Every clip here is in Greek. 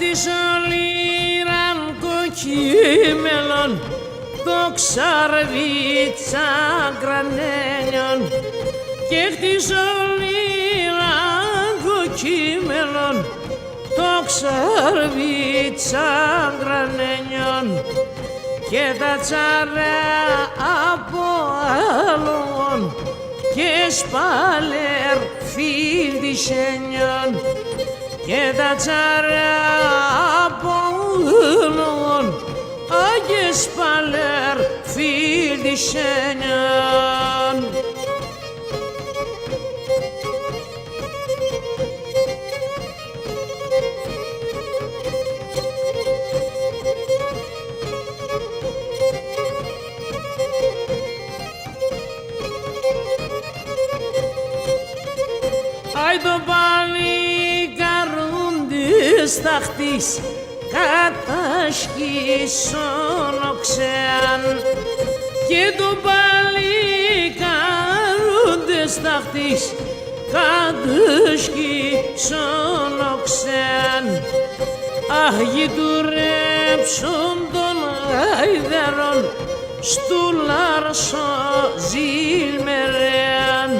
χτίσω λίραν κοκκίμελον το ξαρβίτσα γκρανένιον και χτίσω λίραν κοκκίμελον το ξαρβίτσα γκρανένιον και τα τσαρέα από άλλον και σπάλερ φίλτισένιον και τα τσαρέα από άλλον και σπάλερ φίλτισένιον. Άι το παλικαρούντις ταχτής κατασκήσον οξέαν και το παλικαρούντις ταχτής κατασκήσον οξέαν αχ γητουρέψον των αηδερών στου Λάρσο ζήλμερεαν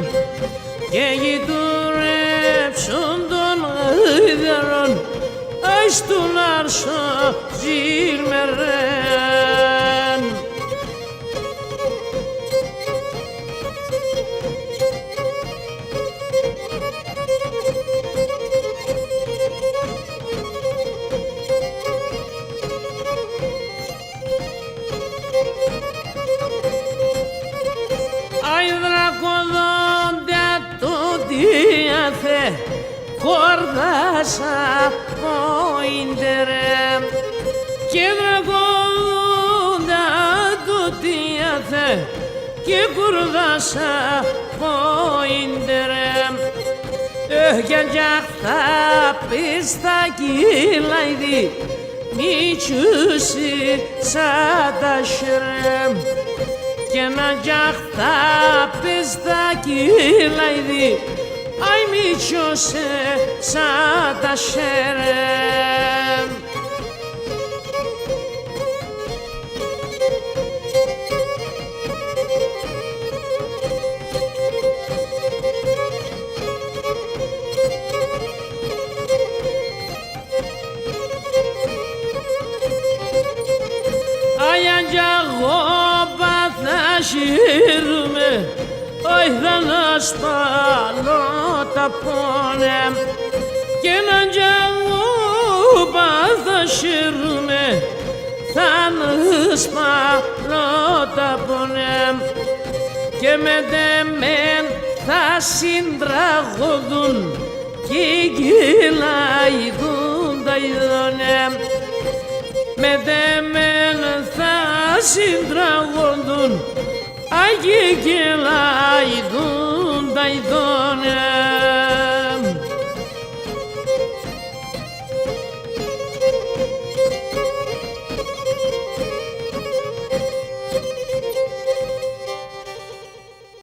και γητουρέψον των αηδερών στου Λάρσο ζήλμερεαν. Κορδάσα ποιντερέ και δραγόντα το τίαθε και κορδάσα ποιντερέ για γιαχτά πίστα κυλαϊδί μη τσούσι σαν τα σρέμ και να γιαχτά πίστα κυλαϊδί ai μητσιώσε σαν τα σέρεμ. Ai αντιαγώπα θα σύρουμε όχι θα να σπαλώ τα πόνε και να τζαγούπα θα σύρουμε θα να σπαλώ τα πόνε και με δεμέν θα συντραγωδούν και κυλαϊδούν τα ειδώνε με δεμέν θα συντραγωδούν Αγί και λαϊδούν τα ειδώνε.